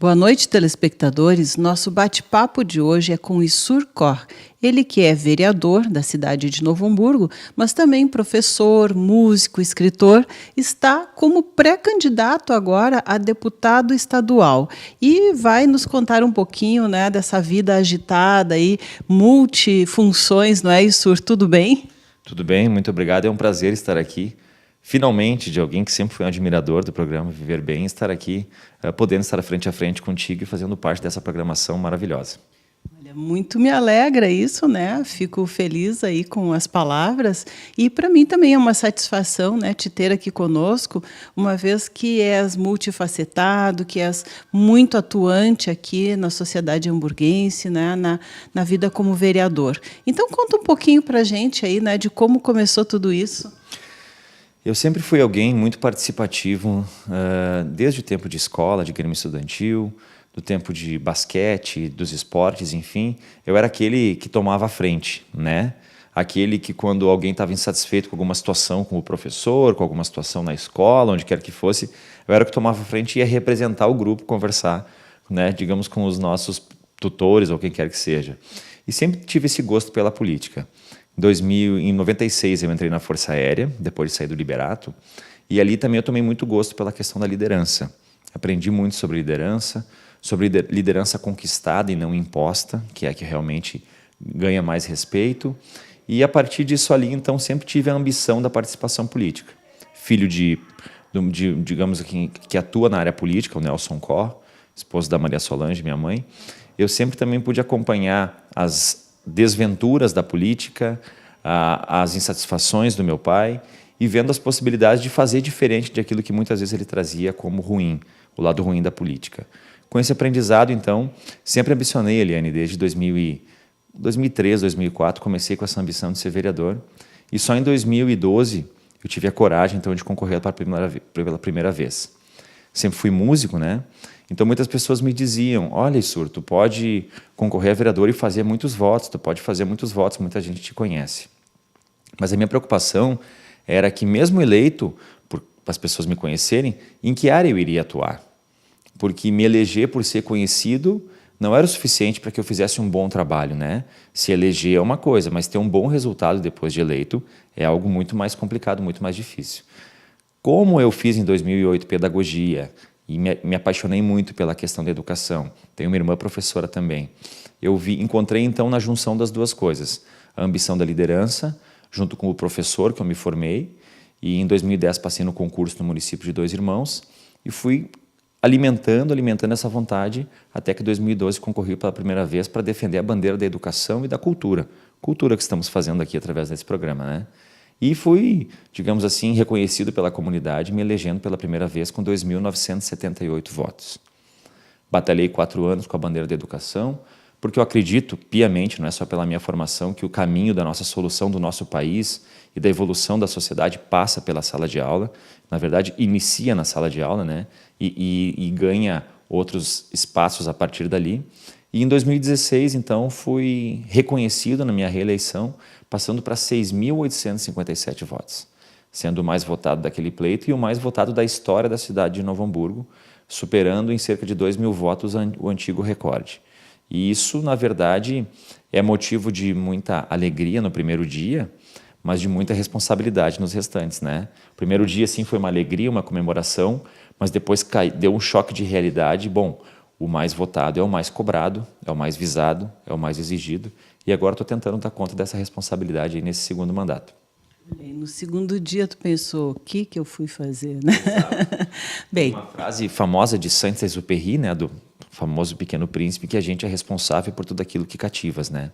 Boa noite, telespectadores. Nosso bate-papo de hoje é com Issur Kor. Ele que é vereador da cidade de Novo Hamburgo, mas também professor, músico, escritor, está como pré-candidato agora a deputado estadual e vai nos contar um pouquinho, né, dessa vida agitada e multifunções, não é, Issur? Tudo bem? Tudo bem, muito obrigado. É um prazer estar aqui. Finalmente, de alguém que sempre foi um admirador do programa Viver Bem, estar aqui, podendo estar frente a frente contigo e fazendo parte dessa programação maravilhosa. Olha, muito me alegra isso, né? Fico feliz aí com as palavras e para mim também é uma satisfação, né, te ter aqui conosco, uma vez que és multifacetado, que és muito atuante aqui na sociedade hamburguense, né, na vida como vereador. Então conta um pouquinho para a gente aí, né, de como começou tudo isso. Eu sempre fui alguém muito participativo, desde o tempo de escola, de grêmio estudantil, do tempo de basquete, dos esportes, enfim. Eu era aquele que tomava a frente, né? Aquele que, quando alguém estava insatisfeito com alguma situação com o professor, com alguma situação na escola, onde quer que fosse, eu era o que tomava a frente e ia representar o grupo, conversar, né, digamos, com os nossos tutores ou quem quer que seja. E sempre tive esse gosto pela política. Em 96 eu entrei na Força Aérea, depois de sair do Liberato, e ali também eu tomei muito gosto pela questão da liderança. Aprendi muito sobre liderança conquistada e não imposta, que é a que realmente ganha mais respeito, e a partir disso ali, então, sempre tive a ambição da participação política. Filho digamos, que atua na área política, o Nelson Kor, esposo da Maria Solange, minha mãe, eu sempre também pude acompanhar as desventuras da política, as insatisfações do meu pai e vendo as possibilidades de fazer diferente daquilo que muitas vezes ele trazia como ruim, o lado ruim da política. Com esse aprendizado, então, sempre ambicionei, Eliane, desde 2003, 2004, comecei com essa ambição de ser vereador e só em 2012 eu tive a coragem, então, de concorrer pela primeira vez. Sempre fui músico, né? Então muitas pessoas me diziam, olha, Issur, tu pode concorrer a vereador e fazer muitos votos, tu pode fazer muitos votos, muita gente te conhece. Mas a minha preocupação era que mesmo eleito, para as pessoas me conhecerem, em que área eu iria atuar? Porque me eleger por ser conhecido não era o suficiente para que eu fizesse um bom trabalho, né? Se eleger é uma coisa, mas ter um bom resultado depois de eleito é algo muito mais complicado, muito mais difícil. Como eu fiz em 2008 pedagogia, e me apaixonei muito pela questão da educação. Tenho uma irmã professora também. Encontrei então na junção das duas coisas, a ambição da liderança, junto com o professor que eu me formei, e em 2010 passei no concurso no município de Dois Irmãos, e fui alimentando essa vontade, até que em 2012 concorri pela primeira vez para defender a bandeira da educação e da cultura que estamos fazendo aqui através desse programa, né? E fui, digamos assim, reconhecido pela comunidade, me elegendo pela primeira vez com 2.978 votos. Batalhei 4 anos com a bandeira da educação, porque eu acredito piamente, não é só pela minha formação, que o caminho da nossa solução do nosso país e da evolução da sociedade passa pela sala de aula. Na verdade, inicia na sala de aula, né? E ganha outros espaços a partir dali. E em 2016, então, fui reconhecido na minha reeleição, passando para 6.857 votos, sendo o mais votado daquele pleito e o mais votado da história da cidade de Novo Hamburgo, superando em cerca de 2.000 votos o antigo recorde. E isso, na verdade, é motivo de muita alegria no primeiro dia, mas de muita responsabilidade nos restantes, né? O primeiro dia, sim, foi uma alegria, uma comemoração, mas depois deu um choque de realidade. Bom, o mais votado é o mais cobrado, é o mais visado, é o mais exigido. E agora estou tentando dar conta dessa responsabilidade aí nesse segundo mandato. No segundo dia tu pensou, o que eu fui fazer, né? Bem, uma frase famosa de Saint-Exupéry, né, do famoso Pequeno Príncipe, que a gente é responsável por tudo aquilo que cativas, né?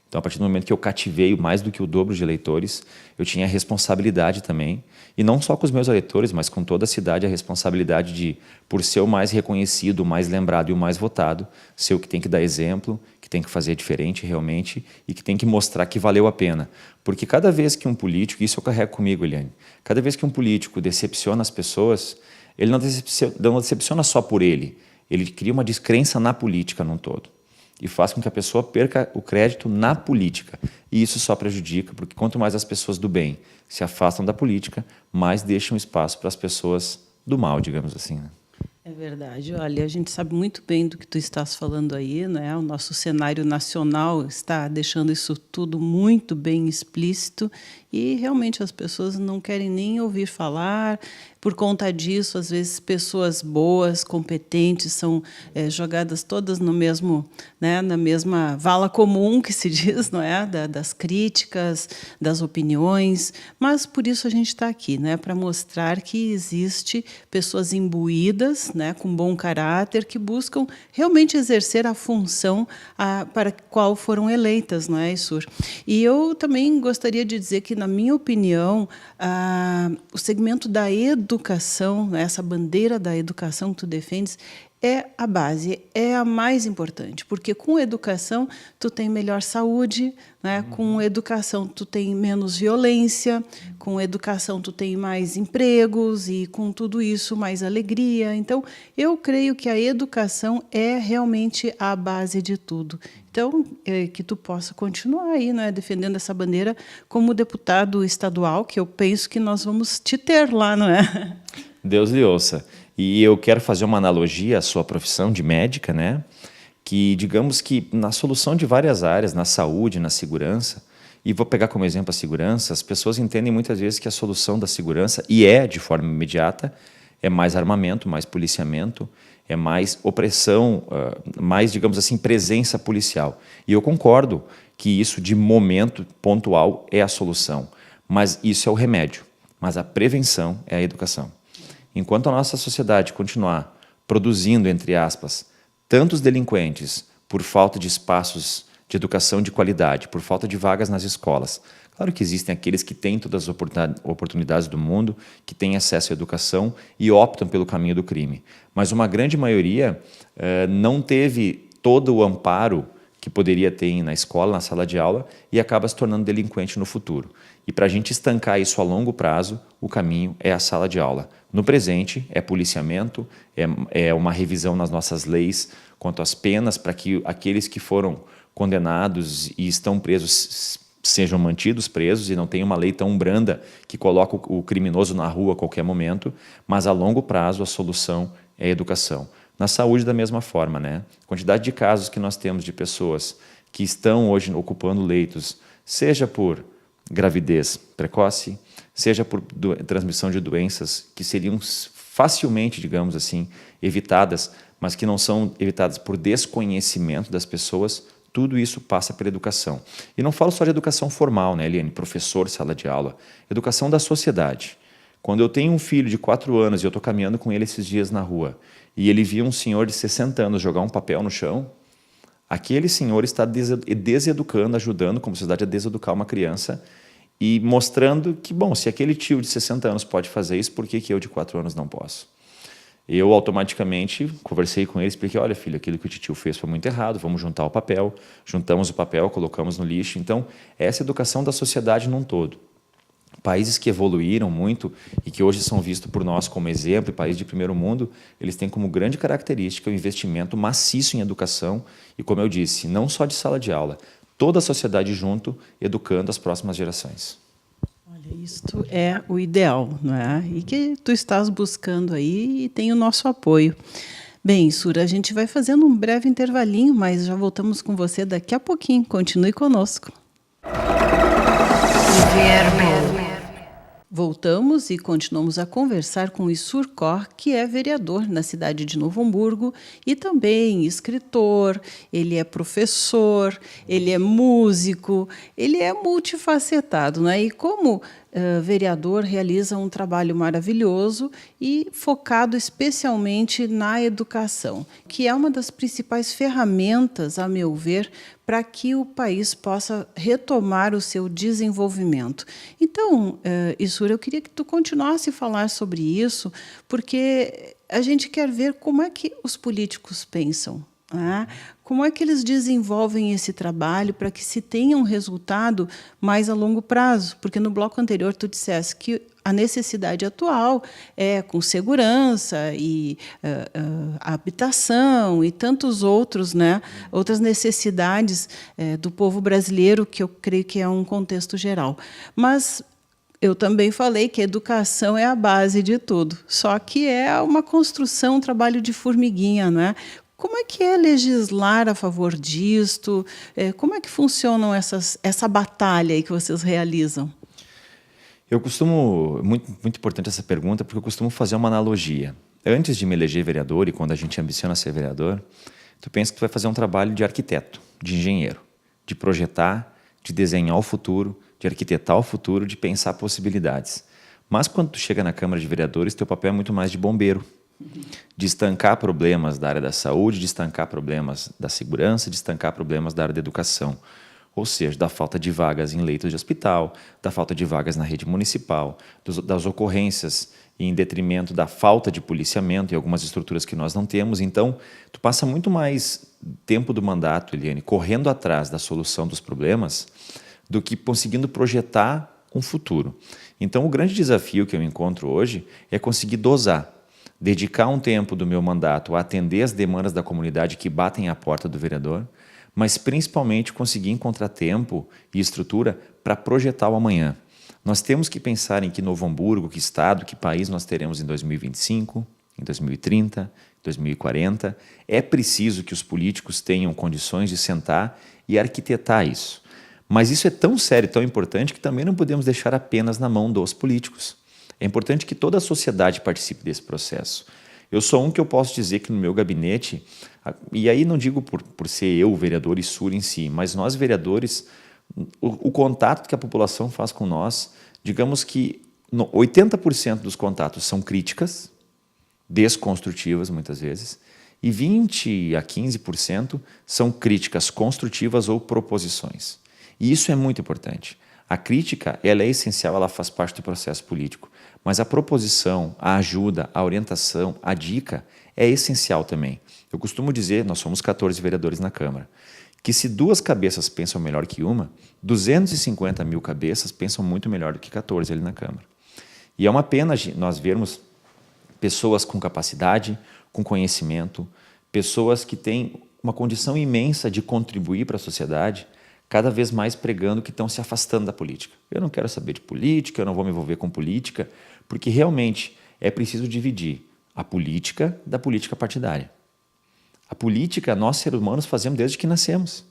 Então, a partir do momento que eu cativei mais do que o dobro de eleitores, eu tinha a responsabilidade também, e não só com os meus eleitores, mas com toda a cidade, a responsabilidade de, por ser o mais reconhecido, o mais lembrado e o mais votado, ser o que tem que dar exemplo, que tem que fazer diferente realmente e que tem que mostrar que valeu a pena. Porque cada vez que um político, isso eu carrego comigo, Eliane, cada vez que um político decepciona as pessoas, ele não decepciona só por ele cria uma descrença na política num todo. E faz com que a pessoa perca o crédito na política. E isso só prejudica, porque quanto mais as pessoas do bem se afastam da política, mais deixam espaço para as pessoas do mal, digamos assim, né? É verdade. Olha, a gente sabe muito bem do que tu estás falando aí, né? O nosso cenário nacional está deixando isso tudo muito bem explícito e realmente as pessoas não querem nem ouvir falar. Por conta disso, às vezes pessoas boas, competentes, são jogadas todas no mesmo, né, na mesma vala comum que se diz, não é? Das críticas, das opiniões. Mas por isso a gente está aqui, né, para mostrar que existe pessoas imbuídas, né, com bom caráter, que buscam realmente exercer a função para a qual foram eleitas, não é, Isur? E eu também gostaria de dizer que, na minha opinião, o segmento da educação, né, essa bandeira da educação que tu defendes, é a base, é a mais importante, porque com educação tu tem melhor saúde, né? Com educação tu tem menos violência, com educação tu tem mais empregos e com tudo isso mais alegria. Então, eu creio que a educação é realmente a base de tudo. Então, que tu possa continuar aí, né, defendendo essa bandeira como deputado estadual, que eu penso que nós vamos te ter lá, não é? Deus lhe ouça. E eu quero fazer uma analogia à sua profissão de médica, né? Que, digamos que na solução de várias áreas, na saúde, na segurança, e vou pegar como exemplo a segurança, as pessoas entendem muitas vezes que a solução da segurança, e é de forma imediata, é mais armamento, mais policiamento, é mais opressão, mais, digamos assim, presença policial. E eu concordo que isso, de momento pontual, é a solução. Mas isso é o remédio. Mas a prevenção é a educação. Enquanto a nossa sociedade continuar produzindo, entre aspas, tantos delinquentes por falta de espaços de educação de qualidade, por falta de vagas nas escolas. Claro que existem aqueles que têm todas as oportunidades do mundo, que têm acesso à educação e optam pelo caminho do crime. Mas uma grande maioria não teve todo o amparo que poderia ter na escola, na sala de aula, e acaba se tornando delinquente no futuro. E para a gente estancar isso a longo prazo, o caminho é a sala de aula. No presente, é policiamento, é uma revisão nas nossas leis quanto às penas, para que aqueles que foram condenados e estão presos sejam mantidos presos e não tenha uma lei tão branda que coloca o criminoso na rua a qualquer momento, mas a longo prazo a solução é a educação. Na saúde, da mesma forma, né? A quantidade de casos que nós temos de pessoas que estão hoje ocupando leitos, seja por gravidez precoce, seja por transmissão de doenças que seriam facilmente, digamos assim, evitadas, mas que não são evitadas por desconhecimento das pessoas, tudo isso passa pela educação. E não falo só de educação formal, né, Eliane? Professor, sala de aula. Educação da sociedade. Quando eu tenho um filho de 4 anos e eu estou caminhando com ele esses dias na rua, e ele via um senhor de 60 anos jogar um papel no chão, aquele senhor está deseducando, ajudando como sociedade a deseducar uma criança e mostrando que, bom, se aquele tio de 60 anos pode fazer isso, por que eu de 4 anos não posso? Eu automaticamente conversei com ele, expliquei, olha filho, aquilo que o tio fez foi muito errado, vamos juntar o papel, juntamos o papel, colocamos no lixo. Então, essa educação da sociedade num todo. Países que evoluíram muito e que hoje são vistos por nós como exemplo, países de primeiro mundo, eles têm como grande característica o investimento maciço em educação e, como eu disse, não só de sala de aula, toda a sociedade junto, educando as próximas gerações. Olha, isto é o ideal, não é? E que tu estás buscando aí e tem o nosso apoio. Bem, Sura, a gente vai fazendo um breve intervalinho, mas já voltamos com você daqui a pouquinho. Continue conosco. Voltamos e continuamos a conversar com Isur Cor, que é vereador na cidade de Novo Hamburgo e também escritor, ele é professor, ele é músico, ele é multifacetado, né? E como vereador realiza um trabalho maravilhoso e focado especialmente na educação, que é uma das principais ferramentas, a meu ver, para que o país possa retomar o seu desenvolvimento. Então, Isura, eu queria que tu continuasse a falar sobre isso, porque a gente quer ver como é que os políticos pensam. Como é que eles desenvolvem esse trabalho para que se tenha um resultado mais a longo prazo? Porque no bloco anterior tu disseste que a necessidade atual é com segurança e habitação e tantos outros, né? Outras necessidades do povo brasileiro, que eu creio que é um contexto geral. Mas Eu também falei que a educação é a base de tudo, só que é uma construção, um trabalho de formiguinha, né? Como é que é legislar a favor disto? Como é que funcionam essa batalha aí que vocês realizam? Eu costumo, muito importante essa pergunta, porque eu costumo fazer uma analogia. Antes de me eleger vereador, e quando a gente ambiciona ser vereador, tu pensa que tu vai fazer um trabalho de arquiteto, de engenheiro, de projetar, de desenhar o futuro, de arquitetar o futuro, de pensar possibilidades. Mas quando tu chega na Câmara de Vereadores, teu papel é muito mais de bombeiro, de estancar problemas da área da saúde, de estancar problemas da segurança, de estancar problemas da área da educação. Ou seja, da falta de vagas em leitos de hospital, da falta de vagas na rede municipal, das ocorrências em detrimento da falta de policiamento em algumas estruturas que nós não temos. Então, tu passa muito mais tempo do mandato, Eliane, correndo atrás da solução dos problemas do que conseguindo projetar um futuro. Então, o grande desafio que eu encontro hoje é conseguir dosar, dedicar um tempo do meu mandato a atender as demandas da comunidade que batem à porta do vereador, mas principalmente conseguir encontrar tempo e estrutura para projetar o amanhã. Nós temos que pensar em que Novo Hamburgo, que estado, que país nós teremos em 2025, em 2030, em 2040. É preciso que os políticos tenham condições de sentar e arquitetar isso. Mas isso é tão sério e tão importante que também não podemos deixar apenas na mão dos políticos. É importante que toda a sociedade participe desse processo. Eu sou um que eu posso dizer que no meu gabinete, e aí não digo por ser eu o vereador e SUR em si, mas nós vereadores, o contato que a população faz com nós, digamos que 80% dos contatos são críticas, desconstrutivas muitas vezes, e 20 a 15% são críticas construtivas ou proposições. E isso é muito importante. A crítica, ela é essencial, ela faz parte do processo político, mas a proposição, a ajuda, a orientação, a dica é essencial também. Eu costumo dizer, nós somos 14 vereadores na Câmara, que se 2 cabeças pensam melhor que uma, 250 mil cabeças pensam muito melhor do que 14 ali na Câmara. E é uma pena nós vermos pessoas com capacidade, com conhecimento, pessoas que têm uma condição imensa de contribuir para a sociedade, cada vez mais pregando que estão se afastando da política. Eu não quero saber de política, eu não vou me envolver com política, porque realmente é preciso dividir a política da política partidária. A política, nós seres humanos fazemos desde que nascemos.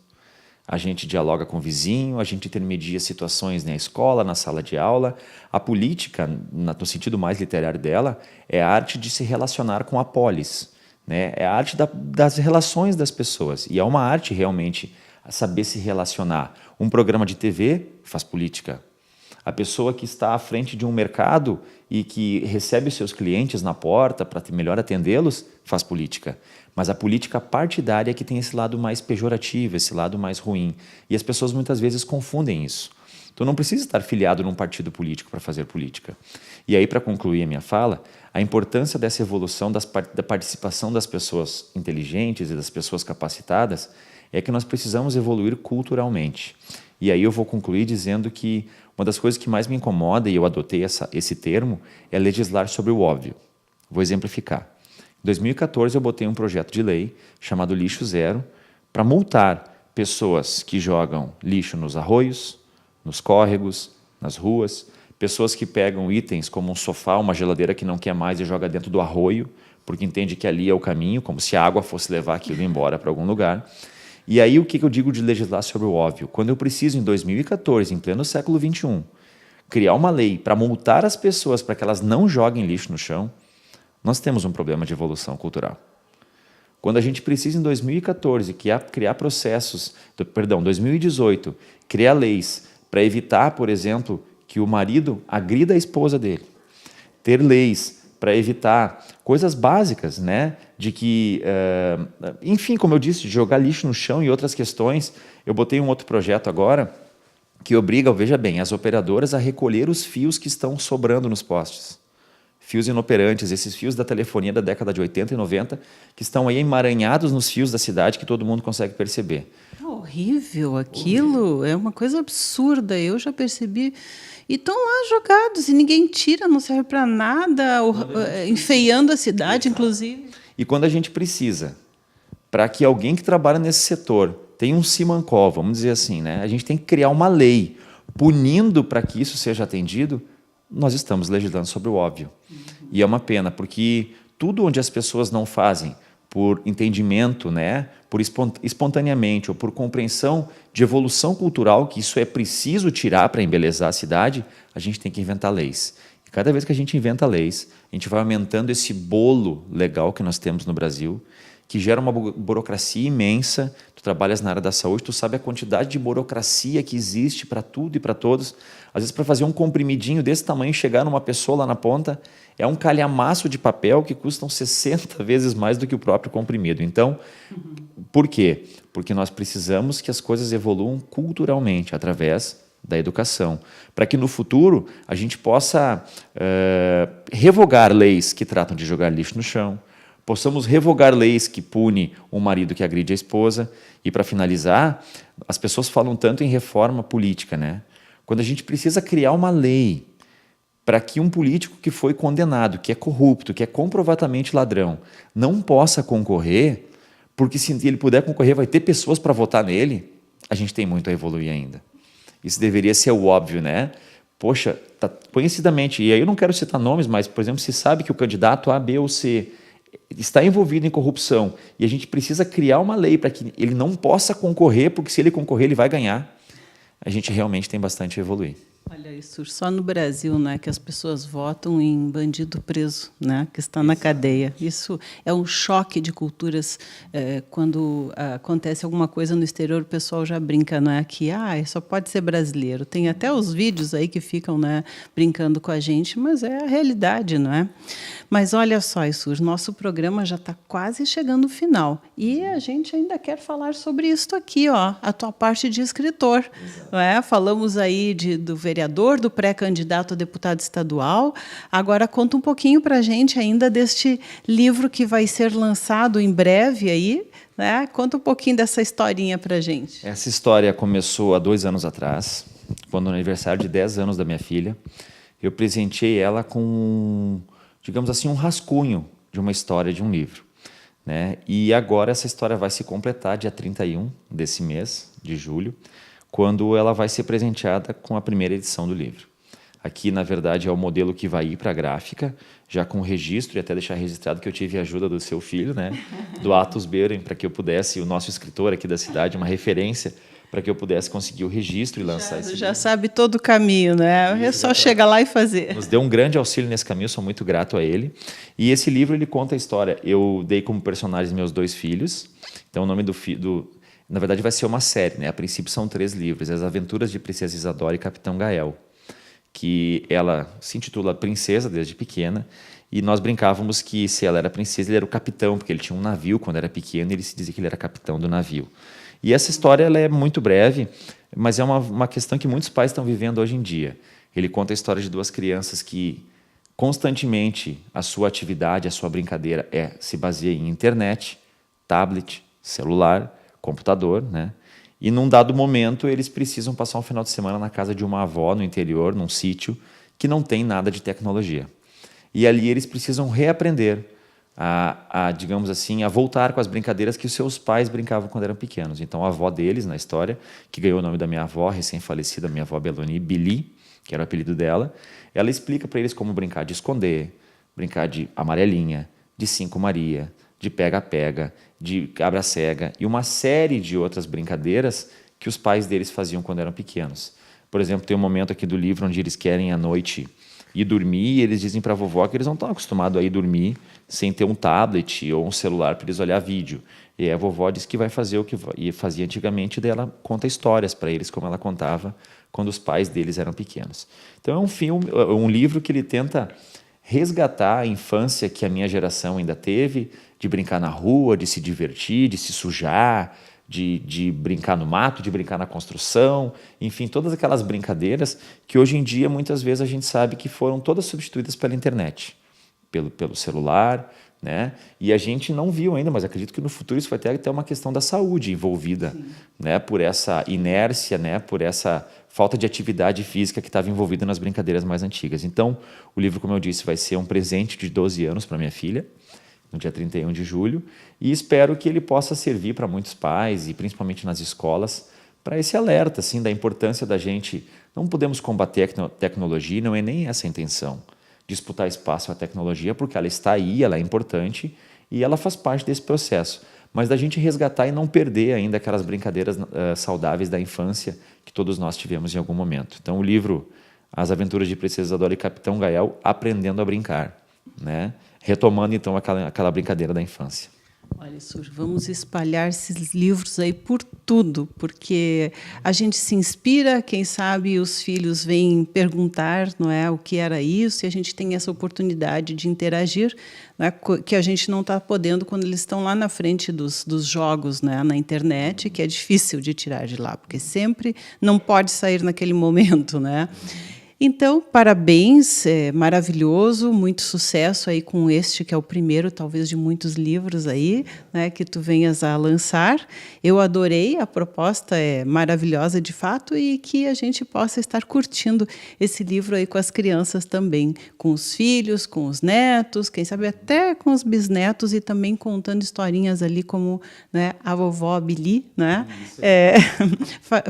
A gente dialoga com o vizinho, a gente intermedia situações na escola, na sala de aula. A política, no sentido mais literário dela, é a arte de se relacionar com a polis, né? É a arte das relações das pessoas. E é uma arte realmente a saber se relacionar. Um programa de TV faz política. A pessoa que está à frente de um mercado e que recebe os seus clientes na porta para melhor atendê-los, faz política. Mas a política partidária é que tem esse lado mais pejorativo, esse lado mais ruim. E as pessoas muitas vezes confundem isso. Então não precisa estar filiado num partido político para fazer política. E aí, para concluir a minha fala, a importância dessa evolução da participação das pessoas inteligentes e das pessoas capacitadas é que nós precisamos evoluir culturalmente. E aí eu vou concluir dizendo que uma das coisas que mais me incomoda, e eu adotei esse termo, é legislar sobre o óbvio. Vou exemplificar. Em 2014 eu botei um projeto de lei chamado Lixo Zero para multar pessoas que jogam lixo nos arroios, nos córregos, nas ruas, pessoas que pegam itens como um sofá, uma geladeira que não quer mais e joga dentro do arroio, porque entende que ali é o caminho, como se a água fosse levar aquilo embora para algum lugar. E aí o que eu digo de legislar sobre o óbvio? Quando eu preciso, em 2014, em pleno século XXI, criar uma lei para multar as pessoas para que elas não joguem lixo no chão, nós temos um problema de evolução cultural. Quando a gente precisa, em 2014, criar processos, 2018, criar leis para evitar, por exemplo, que o marido agrida a esposa dele, ter leis para evitar coisas básicas, né? De que, enfim, como eu disse, de jogar lixo no chão e outras questões. Eu botei um outro projeto agora que obriga, veja bem, as operadoras a recolher os fios que estão sobrando nos postes. Fios inoperantes, esses fios da telefonia da década de 80 e 90, que estão aí emaranhados nos fios da cidade que todo mundo consegue perceber. É horrível aquilo, é uma coisa absurda, eu já percebi. E estão lá jogados e ninguém tira, não serve para nada, enfeiando a cidade, inclusive. E quando a gente precisa, para que alguém que trabalha nesse setor tenha um simancol, vamos dizer assim, né? A gente tem que criar uma lei punindo para que isso seja atendido, nós estamos legislando sobre o óbvio. E é uma pena, porque tudo onde as pessoas não fazem por entendimento, né, por espontaneamente ou por compreensão de evolução cultural, que isso é preciso tirar para embelezar a cidade, a gente tem que inventar leis. E cada vez que a gente inventa leis, a gente vai aumentando esse bolo legal que nós temos no Brasil, que gera uma burocracia imensa. Tu trabalhas na área da saúde, tu sabe a quantidade de burocracia que existe para tudo e para todos. Às vezes, para fazer um comprimidinho desse tamanho, chegar numa pessoa lá na ponta, é um calhamaço de papel que custam 60 vezes mais do que o próprio comprimido. Então, por quê? Porque nós precisamos que as coisas evoluam culturalmente, através da educação, para que no futuro a gente possa revogar leis que tratam de jogar lixo no chão, possamos revogar leis que punem um marido que agride a esposa. E, para finalizar, as pessoas falam tanto em reforma política, né? Quando a gente precisa criar uma lei para que um político que foi condenado, que é corrupto, que é comprovadamente ladrão, não possa concorrer, porque se ele puder concorrer, vai ter pessoas para votar nele, a gente tem muito a evoluir ainda. Isso deveria ser o óbvio, né? Poxa, conhecidamente, e aí eu não quero citar nomes, mas, por exemplo, se sabe que o candidato A, B ou C está envolvido em corrupção e a gente precisa criar uma lei para que ele não possa concorrer, porque se ele concorrer, ele vai ganhar, a gente realmente tem bastante a evoluir. Olha isso, só no Brasil, né, que as pessoas votam em bandido preso, né, que está na cadeia. Isso é um choque de culturas. Quando acontece alguma coisa no exterior, o pessoal já brinca, não é, que só pode ser brasileiro. Tem até os vídeos aí que ficam, né, brincando com a gente, mas é a realidade, não é? Mas olha só, Issur, nosso programa já está quase chegando no final e a gente ainda quer falar sobre isso aqui, ó, a tua parte de escritor. Não é? Falamos aí do vereador, do pré-candidato a deputado estadual. Agora conta um pouquinho para a gente ainda deste livro que vai ser lançado em breve aí, né? Conta um pouquinho dessa historinha para a gente. Essa história começou há 2 anos atrás, quando no aniversário de 10 anos da minha filha, eu presenteei ela com, digamos assim, um rascunho de uma história de um livro, né? E agora essa história vai se completar dia 31 desse mês, de julho, quando ela vai ser presenteada com a primeira edição do livro. Aqui, na verdade, é o modelo que vai ir para a gráfica, já com registro, e até deixar registrado que eu tive a ajuda do seu filho, né, do Atos Beren, para que eu pudesse, o nosso escritor aqui da cidade, uma referência, para que eu pudesse conseguir o registro e lançar esse livro. Já sabe todo o caminho, né? É só chegar lá e fazer. Nos deu um grande auxílio nesse caminho, sou muito grato a ele. E esse livro, ele conta a história. Eu dei como personagens meus 2 filhos, então o nome na verdade, vai ser uma série, né? A princípio são 3 livros, As Aventuras de Princesa Isadora e Capitão Gael, que ela se intitula Princesa desde pequena, e nós brincávamos que se ela era princesa, ele era o capitão, porque ele tinha um navio quando era pequeno, e ele se dizia que ele era capitão do navio. E essa história ela é muito breve, mas é uma questão que muitos pais estão vivendo hoje em dia. Ele conta a história de 2 crianças que constantemente a sua atividade, a sua brincadeira se baseia em internet, tablet, celular, computador, né? E num dado momento eles precisam passar um final de semana na casa de uma avó no interior, num sítio que não tem nada de tecnologia. E ali eles precisam reaprender digamos assim, a voltar com as brincadeiras que os seus pais brincavam quando eram pequenos. Então a avó deles na história, que ganhou o nome da minha avó, recém-falecida, minha avó Beloni, Billy, que era o apelido dela, ela explica para eles como brincar de esconder, brincar de amarelinha, de 5 Maria, de pega-pega, de cabra-cega e uma série de outras brincadeiras que os pais deles faziam quando eram pequenos. Por exemplo, tem um momento aqui do livro onde eles querem à noite ir dormir e eles dizem para a vovó que eles não estão acostumados a ir dormir sem ter um tablet ou um celular para eles olhar vídeo. E a vovó diz que vai fazer o que fazia antigamente, daí ela conta histórias para eles, como ela contava quando os pais deles eram pequenos. Então é um livro que ele tenta resgatar a infância que a minha geração ainda teve, de brincar na rua, de se divertir, de se sujar, de brincar no mato, de brincar na construção, enfim, todas aquelas brincadeiras que hoje em dia muitas vezes a gente sabe que foram todas substituídas pela internet, pelo celular, né? E a gente não viu ainda, mas acredito que no futuro isso vai ter até uma questão da saúde envolvida, né? Por essa inércia, né? Por essa falta de atividade física que estava envolvida nas brincadeiras mais antigas. Então, o livro, como eu disse, vai ser um presente de 12 anos para minha filha, no dia 31 de julho, e espero que ele possa servir para muitos pais, e principalmente nas escolas, para esse alerta assim, da importância da gente Não podemos combater a tecnologia, não é nem essa a intenção. Disputar espaço à tecnologia, porque ela está aí, ela é importante e ela faz parte desse processo. Mas da gente resgatar e não perder ainda aquelas brincadeiras saudáveis da infância que todos nós tivemos em algum momento. Então, o livro As Aventuras de Princesa Isadora e Capitão Gael, Aprendendo a Brincar, né? Retomando, então, aquela brincadeira da infância. Olha, Sur, vamos espalhar esses livros aí por tudo, porque a gente se inspira, quem sabe os filhos vêm perguntar, não é, o que era isso, e a gente tem essa oportunidade de interagir, não é, que a gente não está podendo quando eles estão lá na frente dos jogos, né, na internet, que é difícil de tirar de lá, porque sempre não pode sair naquele momento, né? Então, parabéns, é maravilhoso, muito sucesso aí com este, que é o primeiro, talvez, de muitos livros aí, né, que tu venhas a lançar. Eu adorei, a proposta é maravilhosa de fato, e que a gente possa estar curtindo esse livro aí com as crianças também, com os filhos, com os netos, quem sabe até com os bisnetos, e também contando historinhas ali como, né, a vovó Bili, né,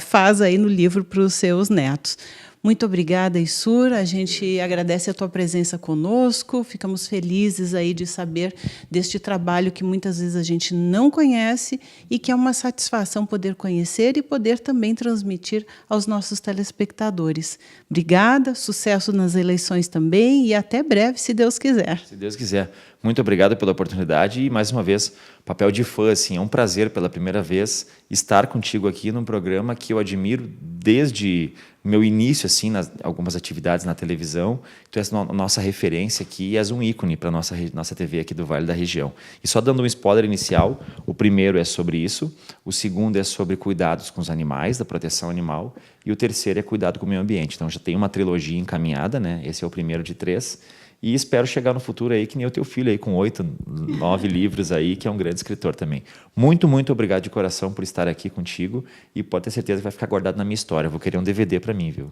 faz aí no livro para os seus netos. Muito obrigada, Isur. A gente agradece a tua presença conosco. Ficamos felizes aí de saber deste trabalho que muitas vezes a gente não conhece e que é uma satisfação poder conhecer e poder também transmitir aos nossos telespectadores. Obrigada, sucesso nas eleições também e até breve, se Deus quiser. Se Deus quiser. Muito obrigado pela oportunidade e, mais uma vez, papel de fã. Assim, é um prazer, pela primeira vez, estar contigo aqui num programa que eu admiro desde meu início, assim, nas algumas atividades na televisão. Tu és nossa referência aqui e és um ícone para a nossa TV aqui do Vale da Região. E só dando um spoiler inicial, o primeiro é sobre isso, o segundo é sobre cuidados com os animais, da proteção animal, e o terceiro é cuidado com o meio ambiente. Então já tem uma trilogia encaminhada, né? Esse é o primeiro de 3. E espero chegar no futuro aí, que nem o teu filho aí, com 8, 9 livros aí, que é um grande escritor também. Muito, muito obrigado de coração por estar aqui contigo e pode ter certeza que vai ficar guardado na minha história. Vou querer um DVD para mim, viu?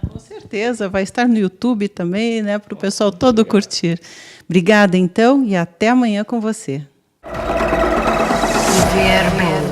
Com certeza, vai estar no YouTube também, né, para o pessoal todo curtir. Obrigada, então, e até amanhã com você. Vermelho.